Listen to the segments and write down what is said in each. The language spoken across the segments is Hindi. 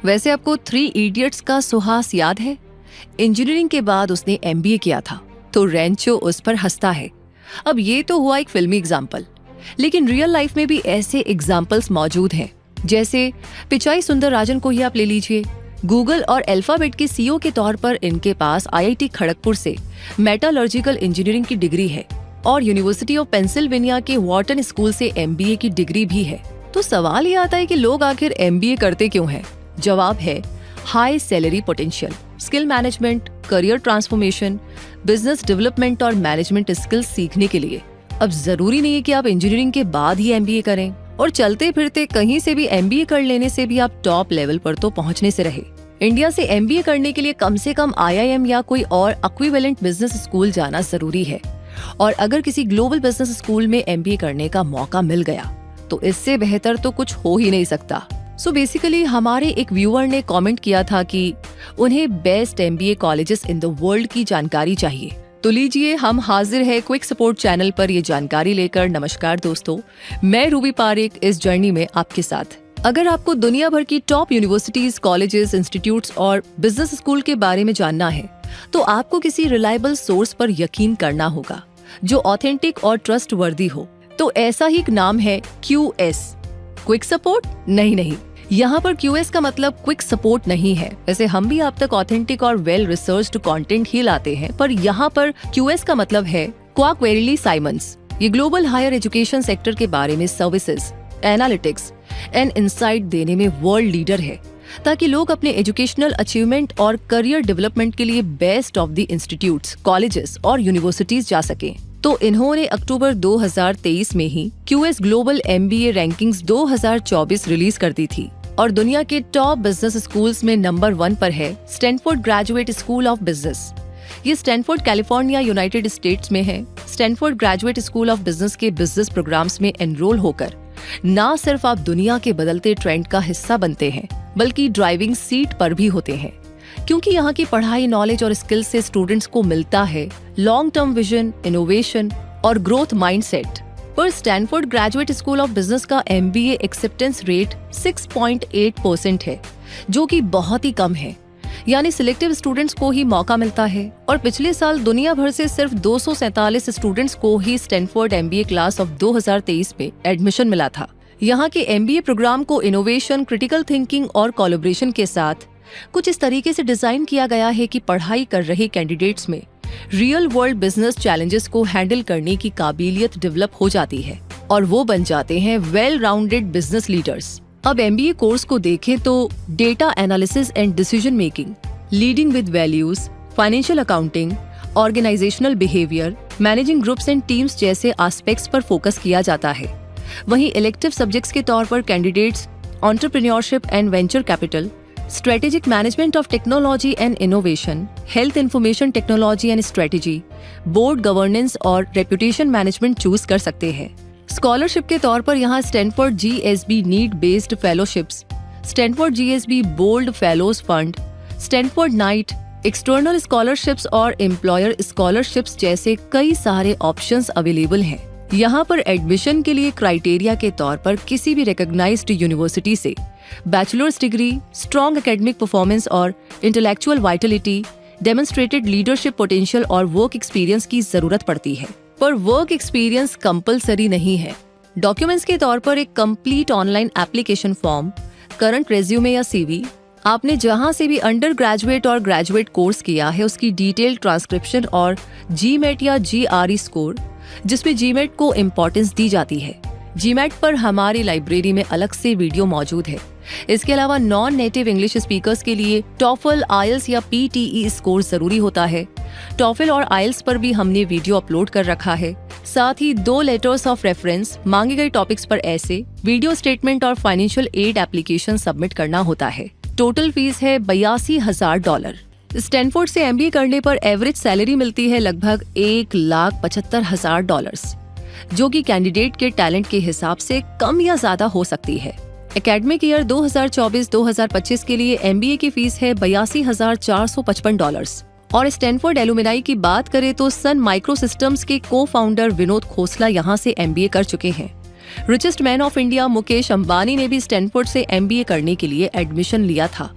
वैसे आपको थ्री इडियट्स का सुहास याद है? इंजीनियरिंग के बाद उसने एमबीए किया था, तो रेंचो उस पर हंसता है। अब ये तो हुआ एक फिल्मी एग्जाम्पल, लेकिन रियल लाइफ में भी ऐसे एग्जाम्पल्स मौजूद हैं। जैसे पिचाई सुंदरराजन को ही आप ले लीजिए। गूगल और अल्फाबेट के सीईओ के तौर पर इनके पास आईआईटी खड़गपुर से मेटालर्जिकल इंजीनियरिंग की डिग्री है और यूनिवर्सिटी ऑफ पेंसिल्वेनिया के वॉर्टन स्कूल से एमबीए की डिग्री भी है। तो सवाल ये आता है कि लोग आखिर एमबीए करते क्यों हैं? जवाब है high salary potential, skill management, career transformation, business development और मैनेजमेंट स्किल्स सीखने के लिए। अब जरूरी नहीं है कि आप इंजीनियरिंग के बाद ही एमबीए करें, और चलते फिरते कहीं से भी एमबीए कर लेने से भी आप टॉप लेवल पर तो पहुंचने से रहे। इंडिया से एमबीए करने के लिए कम से कम आईआईएम या कोई और इक्विवेलेंट बिजनेस स्कूल जाना जरूरी है, और अगर किसी ग्लोबल बिजनेस स्कूल में एमबीए करने का मौका मिल गया तो इससे बेहतर तो कुछ हो ही नहीं सकता। सो बेसिकली हमारे एक व्यूअर ने कमेंट किया था कि उन्हें best MBA colleges in the world की जानकारी चाहिए। तो लीजिए, हम हाजिर है क्विक सपोर्ट चैनल पर ये जानकारी लेकर। नमस्कार दोस्तों, मैं रूबी पारेख इस जर्नी में आपके साथ। अगर आपको दुनिया भर की टॉप यूनिवर्सिटीज, कॉलेजेस, इंस्टीट्यूट्स और बिजनेस स्कूल के बारे में जानना है तो आपको किसी रिलायबल सोर्स पर यकीन करना होगा जो ऑथेंटिक और ट्रस्टवर्दी हो। तो ऐसा ही एक नाम है QS। Quick support? नहीं, यहाँ पर QS का मतलब क्विक सपोर्ट नहीं है। वैसे हम भी आप तक ऑथेंटिक और वेल रिसर्च्ड कंटेंट ही लाते हैं, पर यहाँ पर QS का मतलब है क्वाकवेरिली साइमंस। ये ग्लोबल हायर एजुकेशन सेक्टर के बारे में सर्विसेज, एनालिटिक्स एंड इंसाइट देने में वर्ल्ड लीडर है, ताकि लोग अपने एजुकेशनल अचीवमेंट और करियर डेवलपमेंट के लिए best of the institutes, colleges और यूनिवर्सिटीज जा सकें। तो इन्होंने अक्टूबर 2023 में ही QS global MBA rankings 2024 release कर दी थी, और दुनिया के टॉप बिजनेस स्कूल्स में नंबर 1 पर है Stanford graduate school of business. ये स्टैनफोर्ड कैलिफोर्निया, यूनाइटेड स्टेट्स में है। Stanford graduate school of business के बिजनेस प्रोग्राम्स में एनरोल होकर ना सिर्फ आप दुनिया के बदलते ट्रेंड का हिस्सा बनते हैं, बल्कि ड्राइविंग सीट पर भी होते हैं, क्योंकि यहाँ की पढ़ाई, नॉलेज और स्किल्स से स्टूडेंट्स को मिलता है लॉन्ग टर्म विजन, इनोवेशन और ग्रोथ माइंडसेट। पर Stanford graduate school of business का MBA एक्सेप्टेंस रेट 6.8% है, जो कि बहुत ही कम है। यानी सिलेक्टिव स्टूडेंट्स को ही मौका मिलता है, और पिछले साल दुनिया भर से सिर्फ 247 स्टूडेंट्स को ही स्टैनफोर्ड MBA क्लास ऑफ 2023 में एडमिशन मिला था। यहाँ के MBA प्रोग्राम को इनोवेशन, क्रिटिकल थिंकिंग और कोलैबोरेशन के साथ कुछ इस तरीके से डिजाइन किया गया है कि पढ़ाई कर रहे कैंडिडेट्स में रियल वर्ल्ड बिजनेस चैलेंजेस को हैंडल करने की काबिलियत डेवलप हो जाती है, और वो बन जाते हैं वेल राउंडेड बिजनेस लीडर्स। अब MBA कोर्स को देखें तो data analysis and decision making, leading with values, financial accounting, organisational behaviour, managing groups and teams जैसे एस्पेक्ट्स पर फोकस किया जाता है। वहीं इलेक्टिव सब्जेक्ट्स के तौर पर candidates entrepreneurship and venture capital, strategic management of technology and innovation, health information technology and strategy, board governance और रेपुटेशन मैनेजमेंट चूज कर सकते हैं। स्कॉलरशिप के तौर पर यहाँ Stanford GSB need based fellowships, Stanford GSB bold fellows fund, Stanford Knight, external scholarships और एम्प्लॉयर स्कॉलरशिप्स जैसे कई सारे ऑप्शंस अवेलेबल हैं। यहाँ पर एडमिशन के लिए क्राइटेरिया के तौर पर किसी भी रिकॉग्नाइज्ड यूनिवर्सिटी से bachelor's degree, strong academic performance और intellectual vitality, demonstrated leadership potential और वर्क एक्सपीरियंस की जरूरत पड़ती है। पर वर्क एक्सपीरियंस कंपलसरी नहीं है। डॉक्यूमेंट्स के तौर पर एक complete online application form, current resume या CV, आपने जहां से भी अंडर ग्रेजुएट और ग्रेजुएट कोर्स किया है उसकी डिटेल ट्रांसक्रिप्शन, और GMAT या GRE स्कोर, जिसमें GMAT को इम्पोर्टेंस दी जाती है। GMAT पर हमारी लाइब्रेरी में अलग से वीडियो मौजूद है। इसके अलावा नॉन नेटिव इंग्लिश स्पीकर्स के लिए TOEFL, IELTS या PTE स्कोर जरूरी होता है। TOEFL और IELTS पर भी हमने वीडियो अपलोड कर रखा है। साथ ही 2 लेटर्स ऑफ रेफरेंस, मांगे गए टॉपिक्स पर ऐसे, वीडियो स्टेटमेंट और फाइनेंशियल एड एप्लीकेशन सबमिट करना होता है। टोटल फीस है $82,000। स्टैनफोर्ड से MBA करने पर एवरेज सैलरी मिलती है लगभग $1,75,000, जो कि कैंडिडेट के टैलेंट के हिसाब से कम या ज्यादा हो सकती है। एकेडमिक ईयर 2024-2025 के लिए MBA की फीस है $82,455। और स्टैनफोर्ड एलुमनाई की बात करें तो सन माइक्रो सिस्टम्स के को फाउंडर विनोद खोसला यहाँ से MBA कर चुके हैं। Richest man of India Mukesh Ambani ने भी स्टैनफोर्ड से MBA करने के लिए एडमिशन लिया था,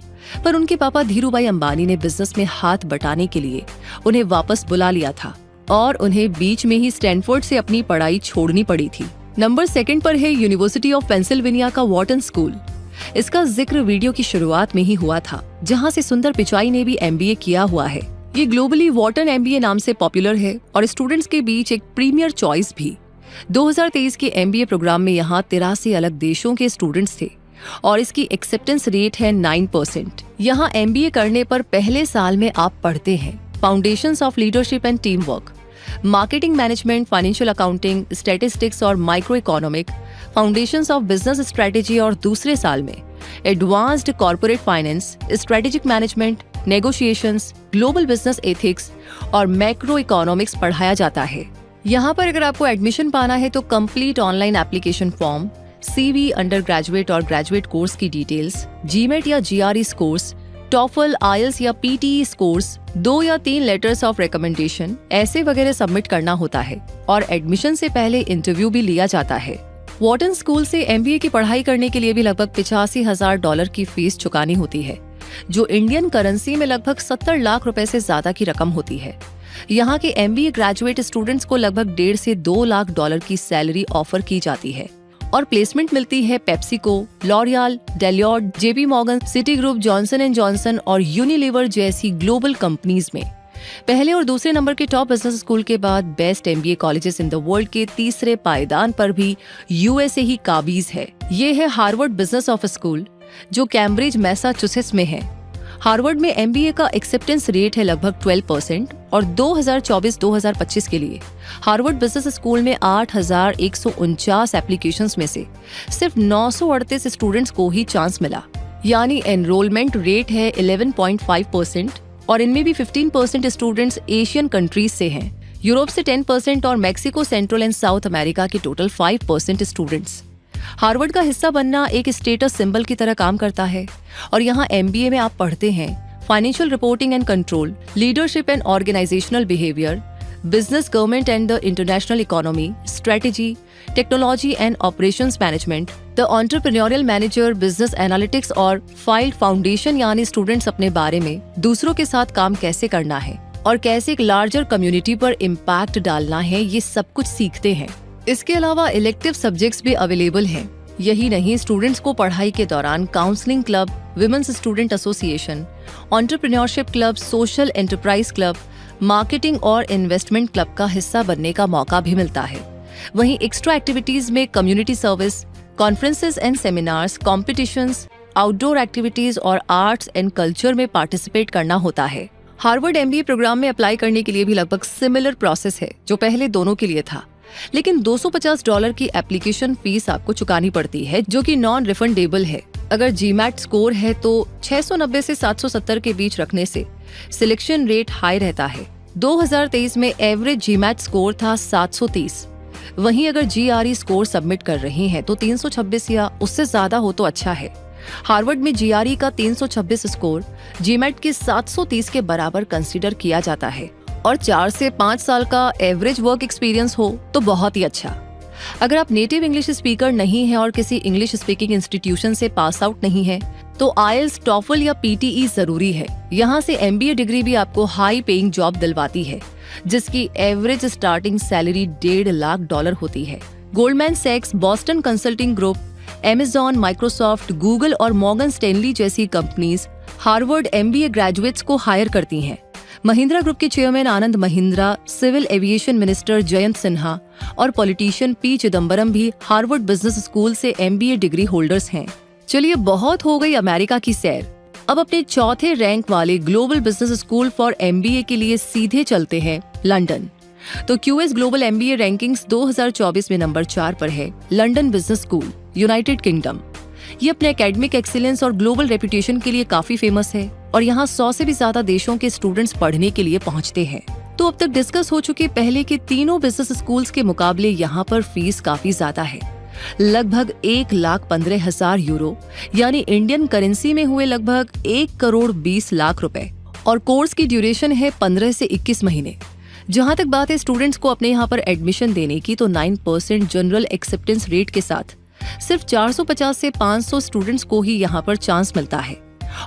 पर उनके पापा धीरूभाई अंबानी ने बिजनेस में हाथ बटाने के लिए उन्हें वापस बुला लिया था और उन्हें बीच में ही स्टैनफोर्ड से अपनी पढ़ाई छोड़नी पड़ी थी। नंबर 2 पर है यूनिवर्सिटी ऑफ पेंसिल्वेनिया का वॉर्टन स्कूल। इसका जिक्र वीडियो की शुरुआत में ही हुआ था, जहां से सुंदर पिचाई ने भी MBA किया हुआ है। ये ग्लोबली वॉर्टन MBA नाम से पॉपुलर है और स्टूडेंट्स के बीच एक प्रीमियर चॉइस भी। 2023 के MBA प्रोग्राम में यहाँ 83 अलग देशों के स्टूडेंट्स थे और इसकी एक्सेप्टेंस रेट है 9%। यहाँ MBA करने पर पहले साल में आप पढ़ते हैं foundations of leadership and team work, marketing management, financial accounting, statistics और micro economic, foundations of business strategy, और दूसरे साल में advanced corporate finance, strategic management, negotiations, global business ethics और मैक्रो इकोनॉमिक्स पढ़ाया जाता है। यहाँ पर अगर आपको एडमिशन पाना है तो complete online application form, CV, under graduate और ग्रेजुएट कोर्स की डिटेल्स, GMAT या GRE स्कोर्स, टॉफल, IELTS या PTE स्कोर्स, 2 या 3 लेटर्स ऑफ रिकमेंडेशन ऐसे वगैरह सबमिट करना होता है और एडमिशन से पहले इंटरव्यू भी लिया जाता है। वॉर्टन स्कूल से MBA की पढ़ाई करने के लिए भी लगभग $85,000 की फीस चुकानी होती है, जो इंडियन करेंसी में लगभग 70 लाख रुपए से ज्यादा की रकम होती है। यहाँ के MBA ग्रेजुएट स्टूडेंट्स को लगभग $1.5 से $2 लाख की सैलरी ऑफर की जाती है और प्लेसमेंट मिलती है PepsiCo, L'Oréal, Deloitte, JP Morgan, city group, Johnson and Johnson और यूनिलीवर जैसी ग्लोबल कंपनीज में। पहले और दूसरे नंबर के टॉप बिजनेस स्कूल के बाद best MBA colleges in the world के तीसरे पायदान पर भी USA ही काबिज है। ये है हार्वर्ड बिजनेस ऑफ स्कूल, जो कैम्ब्रिज मैसाचुसेट्स में है। हार्वर्ड में MBA का एक्सेप्टेंस रेट है लगभग 12% और 2024-2025 के लिए हार्वर्ड बिजनेस स्कूल में 8,149 एप्लीकेशंस में से सिर्फ 938 स्टूडेंट्स को ही चांस मिला, यानी एनरोलमेंट रेट है 11.5% और इनमें भी 15% स्टूडेंट्स एशियन कंट्रीज से हैं, यूरोप से 10% और Mexico, central and south America के टोटल 5% स्टूडेंट्स। हार्वर्ड का हिस्सा बनना एक स्टेटस सिंबल की तरह काम करता है और यहाँ MBA में आप पढ़ते हैं financial reporting and control, leadership and organisational behaviour, business, government and the international economy, strategy, technology and operations management, the entrepreneurial manager, business analytics और फाइल्ड फाउंडेशन, यानी स्टूडेंट्स अपने बारे में दूसरों के साथ काम कैसे करना है और कैसे एक लार्जर कम्युनिटी पर इम्पैक्ट डालना है, ये सब कुछ सीखते हैं। इसके अलावा इलेक्टिव सब्जेक्ट्स भी अवेलेबल हैं। यही नहीं, स्टूडेंट्स को पढ़ाई के दौरान counselling club, women's student association, entrepreneurship club, social enterprise club, marketing और इन्वेस्टमेंट क्लब का हिस्सा बनने का मौका भी मिलता है। वहीं एक्स्ट्रा एक्टिविटीज में community service, conferences and seminars, competitions, outdoor activities और आर्ट्स एंड कल्चर में पार्टिसिपेट करना होता है। हार्वर्ड MBA प्रोग्राम में अप्लाई करने के लिए भी लगभग सिमिलर प्रोसेस है जो पहले दोनों के लिए था, लेकिन $250 की एप्लीकेशन फीस आपको चुकानी पड़ती है, जो कि नॉन रिफंडेबल है। अगर GMAT स्कोर है तो 690 से 770 के बीच रखने से सिलेक्शन रेट हाई रहता है। 2023 में एवरेज GMAT स्कोर था 730। वहीं अगर GRE स्कोर सबमिट कर रहे हैं तो 326 या उससे ज्यादा हो तो अच्छा है। हार्वर्ड में GRE का 326 स्कोर GMAT के 730 के बराबर कंसीडर किया जाता है और 4 से 5 साल का एवरेज वर्क एक्सपीरियंस हो तो बहुत ही अच्छा। अगर आप नेटिव इंग्लिश स्पीकर नहीं हैं और किसी इंग्लिश स्पीकिंग इंस्टीट्यूशन से पास आउट नहीं है तो IELTS, टॉफल या PTE जरूरी है। यहाँ से MBA डिग्री भी आपको हाई पेइंग जॉब दिलवाती है, जिसकी एवरेज स्टार्टिंग सैलरी $1.5 लाख होती है। गोल्डमैन सैक्स, Boston Consulting Group, Amazon, Microsoft, Google और मॉर्गन स्टैनली जैसी कंपनीज हार्वर्ड MBA ग्रेजुएट्स को हायर करती हैं। महिंद्रा ग्रुप के chairman Anand Mahindra, civil aviation minister Jayant Sinha और पॉलिटिशियन P चिदम्बरम भी हार्वर्ड बिजनेस स्कूल से MBA डिग्री होल्डर्स हैं। चलिए, बहुत हो गई अमेरिका की सैर। अब अपने चौथे रैंक वाले global business school for MBA के लिए सीधे चलते हैं लंदन। तो QS ग्लोबल MBA रैंकिंग्स 2024 में नंबर 4 पर है London business school, United kingdom. ये अपने एकेडमिक एक्सीलेंस और ग्लोबल रेपुटेशन के लिए काफी फेमस है और यहाँ 100 से भी ज्यादा देशों के स्टूडेंट्स पढ़ने के लिए पहुँचते हैं। तो अब तक डिस्कस हो चुके पहले के तीनों बिजनेस स्कूल्स के मुकाबले यहाँ पर फीस काफी ज्यादा है, लगभग 1,15,000 यूरो, यानी इंडियन करेंसी में हुए लगभग 1,20,00,000 रुपए। और कोर्स की ड्यूरेशन है 15 से 21 महीने, जहां तक बात है स्टूडेंट्स को अपने यहाँ पर एडमिशन देने की, तो 9% जनरल एक्सेप्टेंस रेट के साथ सिर्फ 450 से 500 स्टूडेंट्स को ही यहाँ पर चांस मिलता है।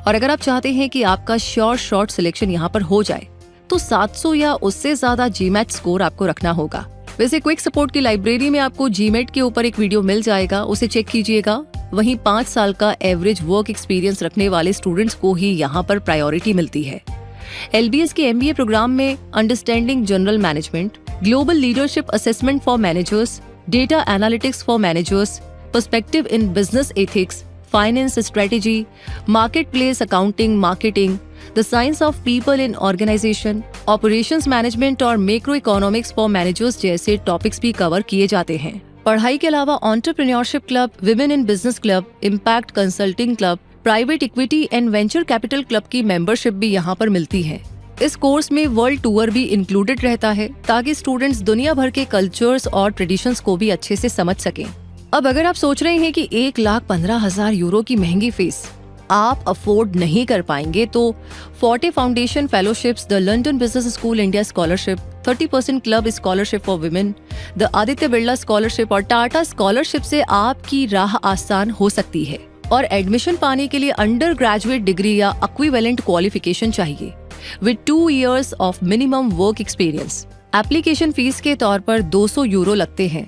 और अगर आप चाहते हैं कि आपका श्योर शॉर्ट सिलेक्शन यहाँ पर हो जाए तो 700 या उससे ज्यादा जीमैट स्कोर आपको रखना होगा। वैसे क्विक सपोर्ट की लाइब्रेरी में आपको जीमैट के ऊपर एक वीडियो मिल जाएगा, उसे चेक कीजिएगा। वहीं 5 साल का एवरेज वर्क एक्सपीरियंस रखने वाले स्टूडेंट्स को ही यहाँ पर प्रायोरिटी मिलती है। LBS के MBA प्रोग्राम में understanding general management, global leadership assessment for managers, data analytics for managers, perspective in business ethics, finance strategy, marketplace accounting, marketing, the science of people in organisation, operations management और मैक्रो इकोनॉमिक्स फॉर मैनेजर्स जैसे टॉपिक्स भी कवर किए जाते हैं। पढ़ाई के अलावा entrepreneurship club, women in business club, impact consulting club, private equity and venture capital club की मेंबरशिप भी यहाँ पर मिलती है। इस कोर्स में वर्ल्ड टूर भी इंक्लूडेड रहता है ताकि स्टूडेंट्स दुनिया भर के कल्चर्स और ट्रेडिशंस को भी अच्छे से समझ सकें। अब अगर आप सोच रहे हैं कि 1,15,000 यूरो की महंगी फीस आप अफोर्ड नहीं कर पाएंगे, तो forte foundation fellowships, the London business school India scholarship, 30% club scholarship for women, the Aditya Birla scholarship और टाटा स्कॉलरशिप से आपकी राह आसान हो सकती है। और एडमिशन पाने के लिए अंडर ग्रेजुएट डिग्री या इक्विवेलेंट क्वालिफिकेशन चाहिए with 2 years of minimum work experience. Application fees के तौर पर 200 यूरो लगते हैं।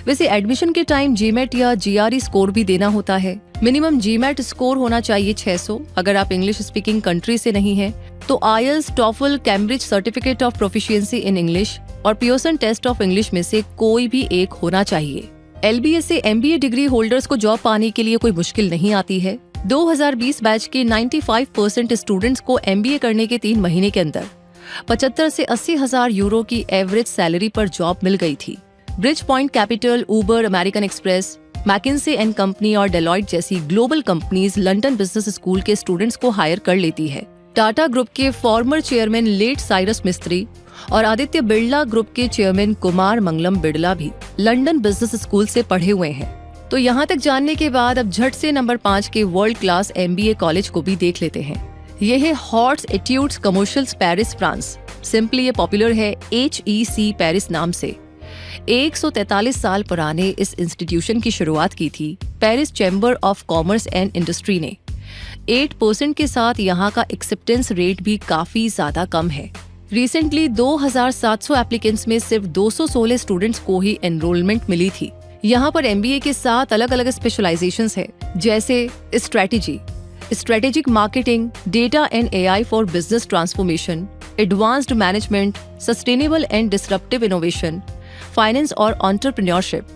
वैसे एडमिशन के टाइम जीमेट या GRE स्कोर भी देना होता है। मिनिमम जीमेट स्कोर होना चाहिए 600। अगर आप इंग्लिश स्पीकिंग कंट्री से नहीं हैं, तो IELTS, TOEFL, Cambridge certificate of proficiency in English और पियर्सन टेस्ट ऑफ इंग्लिश में से कोई भी एक होना चाहिए। LBS से MBA डिग्री होल्डर्स को जॉब पाने के लिए कोई मुश्किल नहीं आती है। 2020 बैच के 95% स्टूडेंट्स को MBA करने के 3 महीने के अंदर 75 से 80 हजार यूरो की एवरेज सैलरी पर जॉब मिल गई थी। Bridge point capital, Uber, American express, McKinsey and company और डेलॉयट जैसी global companies London business school के स्टूडेंट्स को हायर कर लेती है। टाटा ग्रुप के फॉर्मर चेयरमैन लेट साइरस मिस्त्री और आदित्य बिरला ग्रुप के चेयरमैन कुमार मंगलम बिरला भी लंदन बिजनेस स्कूल से पढ़े हुए हैं। तो यहाँ तक जानने के बाद अब झट से नंबर 5 के वर्ल्ड क्लास MBA कॉलेज को भी देख लेते हैं। यह है Hautes Etudes Commerciales Paris, France. Simply ये पॉपुलर है HEC पेरिस नाम से। 143 साल पुराने इस इंस्टीट्यूशन की शुरुआत की थी Paris chamber of commerce and industry ने। 8% के साथ यहाँ का एक्सेप्टेंस रेट भी काफी ज्यादा कम है। रिसेंटली 2700 एप्लीकेंट्स में सिर्फ 216 स्टूडेंट्स को ही एनरोलमेंट मिली थी। यहाँ पर MBA के साथ अलग अलग स्पेशलाइजेशंस है, जैसे strategy, strategic marketing, data and AI for business transformation, advanced management, sustainable and disruptive innovation, finance और एंटरप्रेन्योरशिप।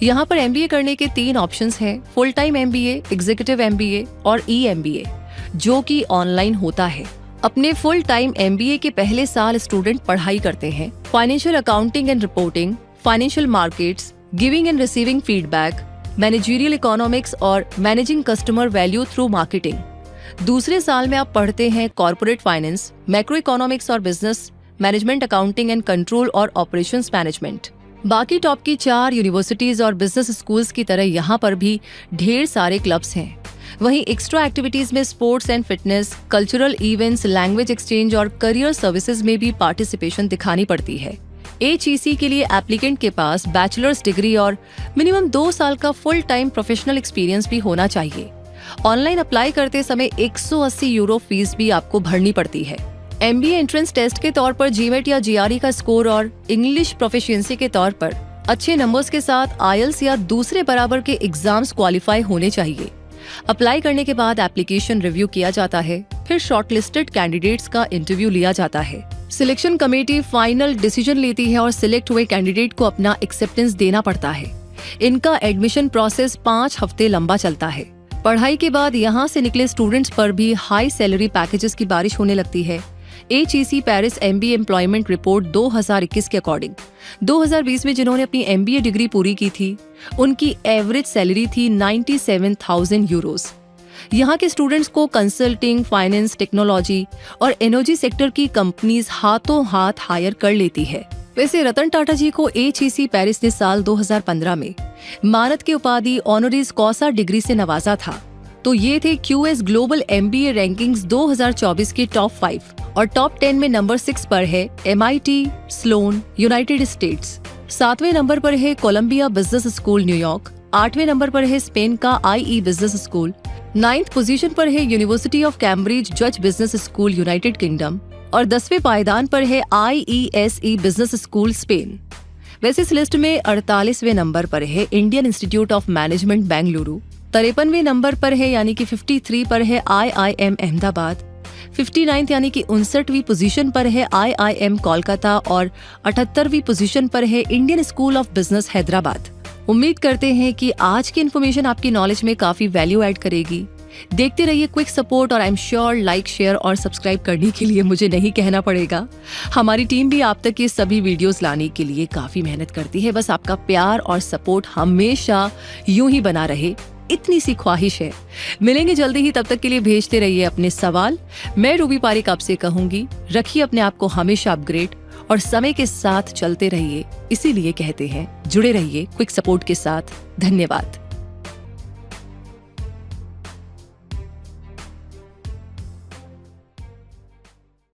यहाँ पर MBA करने के 3 ऑप्शंस हैं, full time MBA, executive MBA और EMBA, जो कि ऑनलाइन होता है। अपने फुल टाइम MBA के पहले साल स्टूडेंट पढ़ाई करते हैं financial accounting and reporting, financial markets, giving and receiving feedback, managerial economics और managing customer value through marketing. दूसरे साल में आप पढ़ते हैं कॉर्पोरेट फाइनेंस, मैक्रो इकोनॉमिक्स और business management, accounting and control और ऑपरेशंस मैनेजमेंट। बाकी टॉप की 4 यूनिवर्सिटीज और बिजनेस स्कूल्स की तरह यहाँ पर भी ढेर सारे क्लब्स हैं। वहीं एक्स्ट्रा एक्टिविटीज में sports and fitness, cultural events, language exchange और करियर सर्विसेज में भी पार्टिसिपेशन दिखानी पड़ती है। HEC के लिए एप्लीकेंट के पास बैचलर्स डिग्री और मिनिमम 2 साल का फुल टाइम प्रोफेशनल एक्सपीरियंस भी होना चाहिए। ऑनलाइन अप्लाई करते समय 180 यूरो फीस भी आपको भरनी पड़ती है। MBA एंट्रेंस टेस्ट के तौर पर GMAT या GRE का स्कोर और इंग्लिश प्रोफिशिएंसी के तौर पर अच्छे नंबर्स के साथ IELTS या दूसरे बराबर के एग्जाम्स क्वालिफाई होने चाहिए। अप्लाई करने के बाद एप्लीकेशन रिव्यू किया जाता है, फिर शॉर्टलिस्टेड कैंडिडेट्स का इंटरव्यू लिया जाता है। सिलेक्शन कमेटी फाइनल डिसीजन लेती है और सिलेक्ट हुए कैंडिडेट को अपना एक्सेप्टेंस देना पड़ता है। इनका एडमिशन प्रोसेस 5 हफ्ते लंबा चलता है। पढ़ाई के बाद यहाँ से निकले स्टूडेंट्स पर भी हाई सैलरी पैकेजेस की बारिश होने लगती है। HEC Paris MBA employment report 2021 के अकॉर्डिंग 2020 में जिन्होंने अपनी MBA डिग्री पूरी की थी, उनकी एवरेज सैलरी थी 97,000 यूरोस। यहाँ के स्टूडेंट्स को कंसल्टिंग, फाइनेंस, टेक्नोलॉजी और एनर्जी सेक्टर की कंपनीज हाथों हाथ हायर कर लेती है। वैसे रतन टाटा जी को HEC पेरिस ने साल 2015 में मानद की उपाधि ऑनरीज कॉसा डिग्री से नवाजा था। तो ये थे QS ग्लोबल MBA रैंकिंग्स 2024 के टॉप 5 और टॉप 10 में नंबर 6 पर है MIT, स्लोन, यूनाइटेड स्टेट्स। 7वें नंबर पर है कोलंबिया बिजनेस स्कूल न्यूयॉर्क। 8वें नंबर पर है स्पेन का IE business school. 9th position पर है यूनिवर्सिटी ऑफ कैम्ब्रिज जज बिजनेस स्कूल यूनाइटेड किंगडम और 10वें पायदान पर है IESE बिजनेस स्कूल स्पेन। वैसे इस लिस्ट में 48वें नंबर पर है Indian Institute of Management Bengaluru. 53वें नंबर पर है यानी कि 53 पर है IIM अहमदाबाद। 59 यानी कि 59वीं पोजीशन पर है IIM कोलकाता और 78वीं पोजीशन पर है Indian school of business Hyderabad. उम्मीद करते हैं कि आज की इन्फॉर्मेशन आपकी नॉलेज में काफी वैल्यू ऐड करेगी। देखते रहिए क्विक सपोर्ट और I am sure like, share और सब्सक्राइब करने के लिए मुझे नहीं कहना पड़ेगा। हमारी टीम भी आप तक ये सभी वीडियोस लाने के लिए काफी मेहनत करती है। बस आपका प्यार और सपोर्ट हमेशा यूं ही बना रहे, इतनी सी ख्वाहिश है। मिलेंगे जल्दी ही, तब तक के लिए भेजते रहिए अपने सवाल। मैं रूबी पारिक आपसे कहूंगी, रखिए अपने आप को हमेशा अपग्रेड और समय के साथ चलते रहिए। इसीलिए कहते हैं जुड़े रहिए क्विक सपोर्ट के साथ। धन्यवाद।